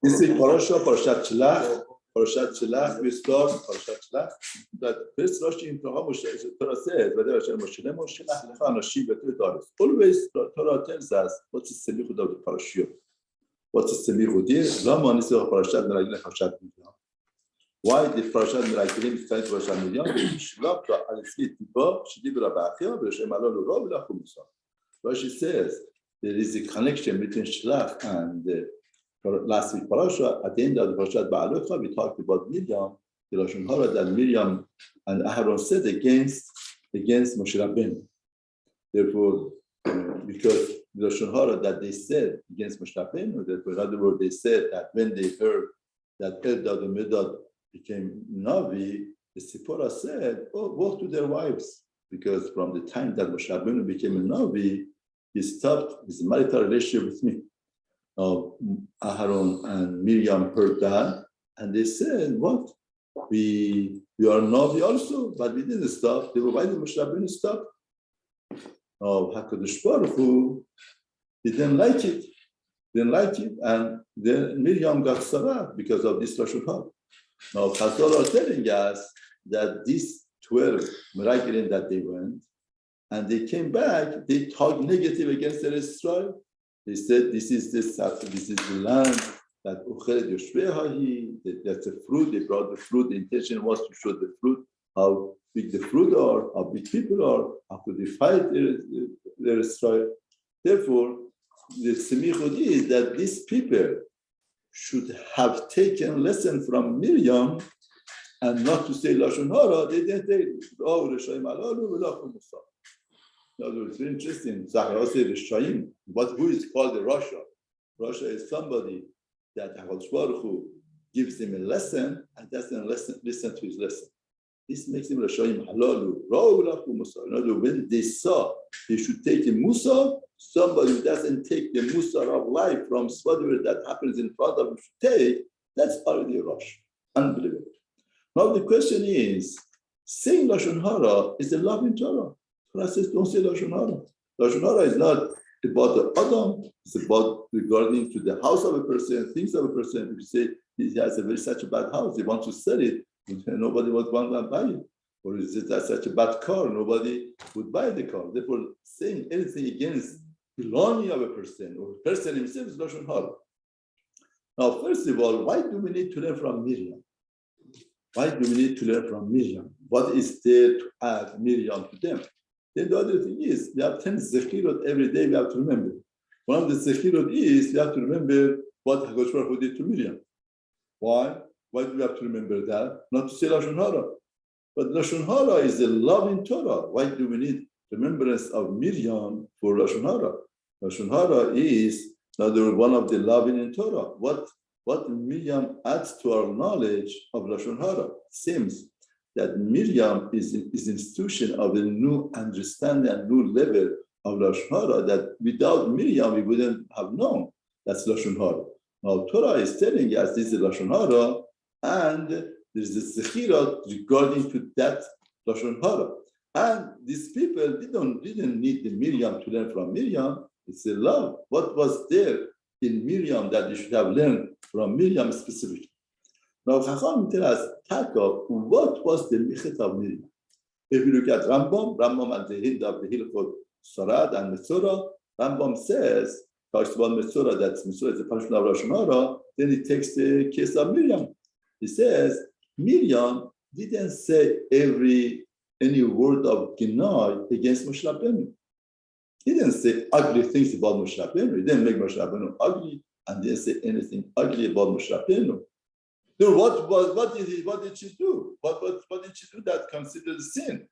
This is Parashat Shelach. Parashat Shelach, we start Parashat Shelach. That first Rashi in Torah says, always Torah tells us what's the semichud of the parashiyot. What's the semichud here? Lama nisach Parashat Meraglim Parashat Miriam. Why the Parashat Meraglim is tied to Parashat Miriam? Shelach al tzvi tiba shedibra ba'achia v'shem alol uro v'lachum Mussar. Rashi says there is a connection between Shelach and last week parasha. At the end of the Parashat Ba'alecha, we talked about Miriam, the Lashon Hara that Miriam and Aaron said against Moshe Rabbeinu. Therefore, because the Lashon Hara that they said against Moshe Rabbeinu, therefore, in other words, they said that when they heard that Eldad and Medad became Navi, the Sipporah said, "Oh, go to their wives," because from the time that Moshe Rabbeinu became a Navi, he stopped his marital relationship with me. Aaron and Miriam heard that, and they said, "What? We are Navi also, but we didn't stop." They were, why did Moshe Rabbeinu stop? HaKadosh Baruch Hu, he didn't like it, and then Miriam got sarah because of this Lashon Hara. Now, Chazal are telling us that these 12 Meraglim that they went, and they came back, they talked negative against Israel. They said, this is the land that that's the fruit. They brought the fruit. The intention was to show the fruit, how big the fruit are, how big people are, how could they fight their Israel. Therefore, the semichud is that these people should have taken lesson from Miriam and not to say Lashon Hara. They didn't say, oh, Rishayim alalu v'lachum Mussar. In other words, very interesting. Who is called a Rasha? Rasha is somebody that HaKadosh Baruch Hu gives him a lesson and doesn't listen to his lesson. This makes him Rashayim halalu, ra'u Mussar. In other words, when they saw they should take a Mussar, somebody who doesn't take the Mussar of life from whatever that happens in front of him should take, that's already a Rasha. Unbelievable. Now the question is, saying Lashon Hara is a love in Torah. Torah says, don't say Lashon Hara. Lashon Hara is not about the Adam, it's about regarding to the house of a person, things of a person. If you say he has such a bad house, he wants to sell it, nobody would want to buy it. Or is it such a bad car, nobody would buy the car. Therefore, saying anything against belonging of a person or a person himself is Lashon Hara. Now, first of all, why do we need to learn from Miriam? Why do we need to learn from Miriam? What is there to add Miriam to them? Then the other thing is, we have 10 zechirot every day we have to remember. One of the zechirot is, we have to remember what HaKadosh Baruch Hu did to Miriam. Why? Why do we have to remember that? Not to say Lashon Hara. But Lashon Hara is a love in Torah. Why do we need remembrance of Miriam for Lashon Hara? Lashon Hara is another one of the loving in Torah. What Miriam adds to our knowledge of Lashon Hara seems that Miriam is institution of a new understanding and new level of Lashon Hara that without Miriam we wouldn't have known. That's Lashon Hara. Now Torah is telling us this is Lashon Hara, and there is a zechira regarding to that Lashon Hara. And these people didn't need the Miriam to learn from Miriam. It's a love. What was there in Miriam that they should have learned from Miriam specifically? Now, Chacham tell us, what was the lichet of Miriam? If you look at Rambam at the end of the Hilchot Sarad and Metzora, Rambam says, talks about Metzora, that Metzora is the punishment of Lashon Hara, then he takes the case of Miriam. He says, Miriam didn't say any word of Ginai against Moshe Rabbeinu. He didn't say ugly things about Moshe Rabbeinu. He didn't make Moshe Rabbeinu ugly, and didn't say anything ugly about Moshe Rabbeinu. Then what did she do? What did she do that considered sin?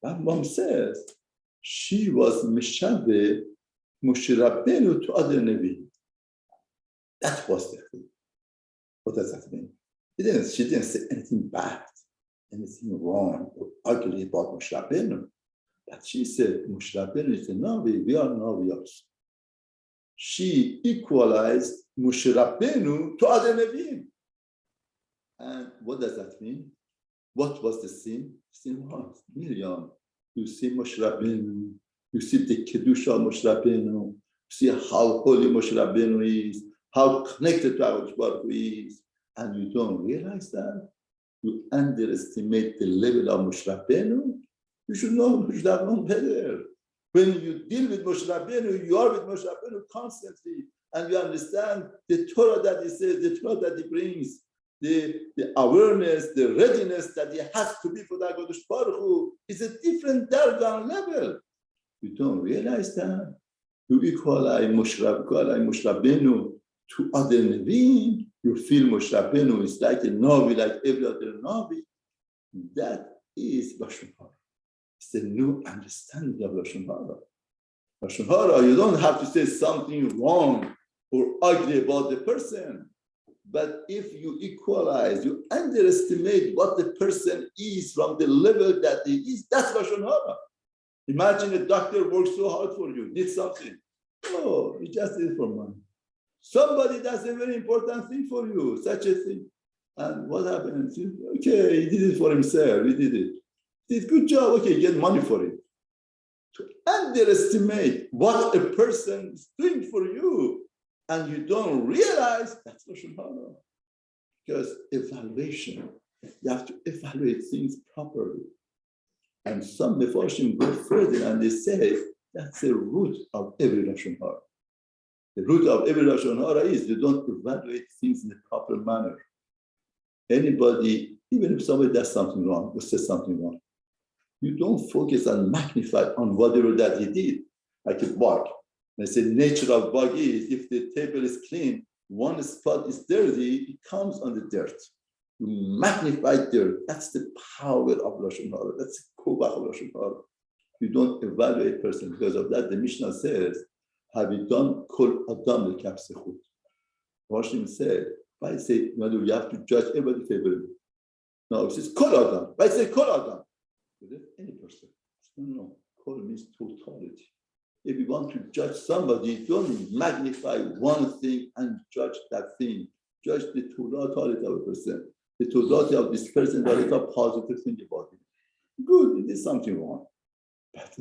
Rambam says she was Meshave Moshe Rabbeinu to other Nevi. That was the thing. What does that mean? She didn't say anything bad, anything wrong or ugly about Moshe Rabbeinu. But she said Moshe Rabbeinu is a Navi, we are Navi also. She equalized Moshe Rabbeinu to other Nevi'im. And what does that mean? What was the sin? Sin was Miriam. You see Moshe Rabbeinu, you see the Kedusha of Moshe Rabbeinu, you see how holy Moshe Rabbeinu is, how connected to HaKadosh Baruch Hu is, and you don't realize that, you underestimate the level of Moshe Rabbeinu. You should have known better. When you deal with Moshe Rabbeinu, you are with Moshe Rabbeinu constantly, and you understand the Torah that he says, the Torah that he brings, the awareness, the readiness that he has to be for the HaKadosh Baruch Hu is a different dargan level. You don't realize that. You equalize Moshe Rabbeinu to other Nevi'im. You feel Moshe Rabbeinu is like a Navi, like every other Navi. That is Lashon Hara. It's a new understanding of Lashon Hara. Lashon Hara, you don't have to say something wrong or ugly about the person. But if you equalize, you underestimate what the person is from the level that he is, that's Lashon Hara. Imagine a doctor works so hard for you, did something. Oh, he just did it for money. Somebody does a very important thing for you, such a thing. And what happens? Okay, he did it for himself, he did it. He did good job, okay, get money for it. To underestimate what a person is doing for you, and you don't realize, that's Lashon Hara. Because evaluation, you have to evaluate things properly. And some Mefarshim go further and they say that's the root of every Lashon Hara. The root of every Lashon Hara is you don't evaluate things in a proper manner. Anybody, even if somebody does something wrong or says something wrong, you don't focus and magnify on whatever that he did, like a bug. They say nature of bug is if the table is clean, one spot is dirty, it comes on the dirt. You magnify dirt. That's the power of Lashon Hara. That's the kovach of Lashon Hara. You don't evaluate a person. Because of that, the Mishnah says, have you done kol adam lekapsechut? Roshim said, if I say, you have to judge everybody favorably. No, it says kol adam. If I say kol adam, any person. No, kol means totality. If you want to judge somebody, don't magnify one thing and judge that thing. Judge the totality of a person. The totality of this person, that is a positive thing about him. Good, it is something wrong. But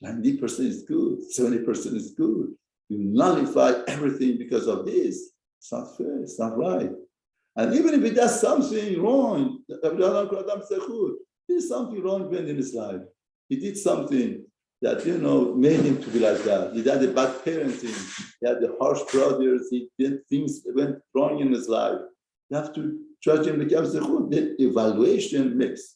90% is good, 70% is good. You nullify everything because of this. It's not fair, it's not right. And even if he does something wrong, there's something wrong in his life. He did something that, made him to be like that. He had a bad parenting. He had the harsh brothers. He did things that went wrong in his life. You have to judge him. The evaluation makes.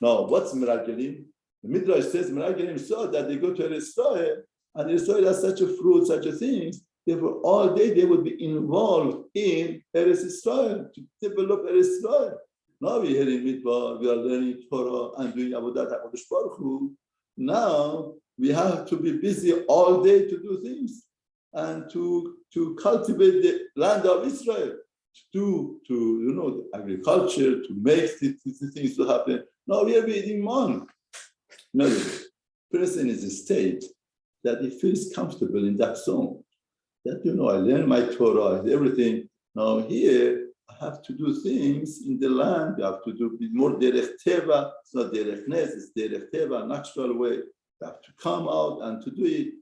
Now, what's Meragelim? The Midrash says Meragelim saw that they go to Israel, and Israel has such a fruit, such a thing. Therefore, all day they would be involved in Eretz Israel, to develop Eretz Israel. Now we're here in Midbar, we are learning Torah and doing Avodat HaKadosh Baruch Hu. Now we have to be busy all day to do things and to cultivate the land of Israel, to the agriculture, to make the things to happen. Now we are being one. No, the person is a state that he feels comfortable in that zone. That I learn my Torah and everything. Now here I have to do things in the land. I have to do more derech teva. It's not derech nes, it's derech teva, natural way. I have to come out and to do it.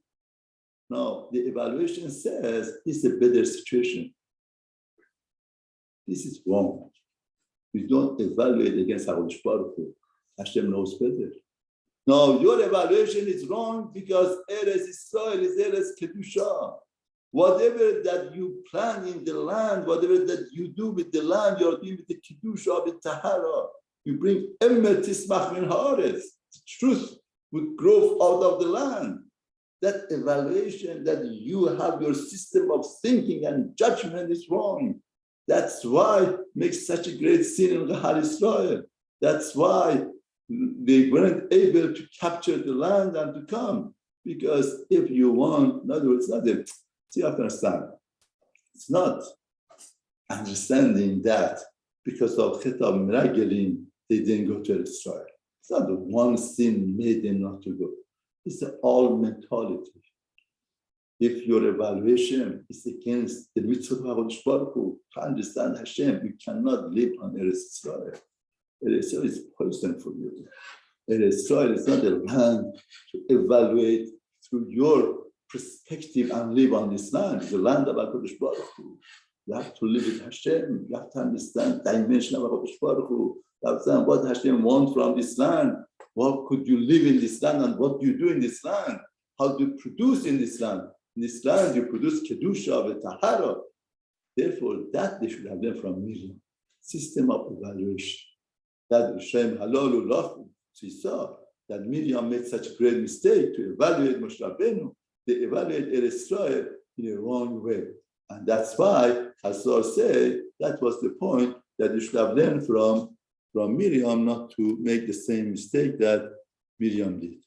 Now the evaluation says it's a better situation. This is wrong. We don't evaluate against HaKadosh Baruch Hu. Hashem knows better. Now your evaluation is wrong because Eretz Israel is Eretz Kedusha. Whatever that you plan in the land, whatever that you do with the land, you're doing with the Kedusha, with Tahara. You bring Emet Tismach Min Haaretz. Truth would grow out of the land. That evaluation that you have your system of thinking and judgment is wrong. That's why it makes such a great sin in Hara Israel. That's why they weren't able to capture the land and to come. Because if you want, in other words, you have to understand. It's not understanding that because of Chetab Meragelim, they didn't go to Israel. It's not the one sin made them not to go. It's the all mentality. If your evaluation is against the mitzvah of HaKadosh Baruch Hu, to understand Hashem, you cannot live on Eretz Israel. Eretz Israel is poison for you. Eretz Israel is not a land to evaluate through your perspective and live on this land. It's the land of HaKadosh Baruch Hu. You have to live with Hashem. You have to understand the dimension of HaKadosh Baruch Hu. You have to understand what Hashem wants from this land. What could you live in this land and what do you do in this land? How do you produce in this land? In this land, you produce Kedusha with Hara. Therefore, that they should have learned from Miriam. System of evaluation. That Shem Halalu Lachu, she saw that Miriam made such a great mistake to evaluate Moshe Rabbeinu. They evaluate Eretz Israel in a wrong way. And that's why Hazar said that was the point that you should have learned from Miriam, not to make the same mistake that Miriam did.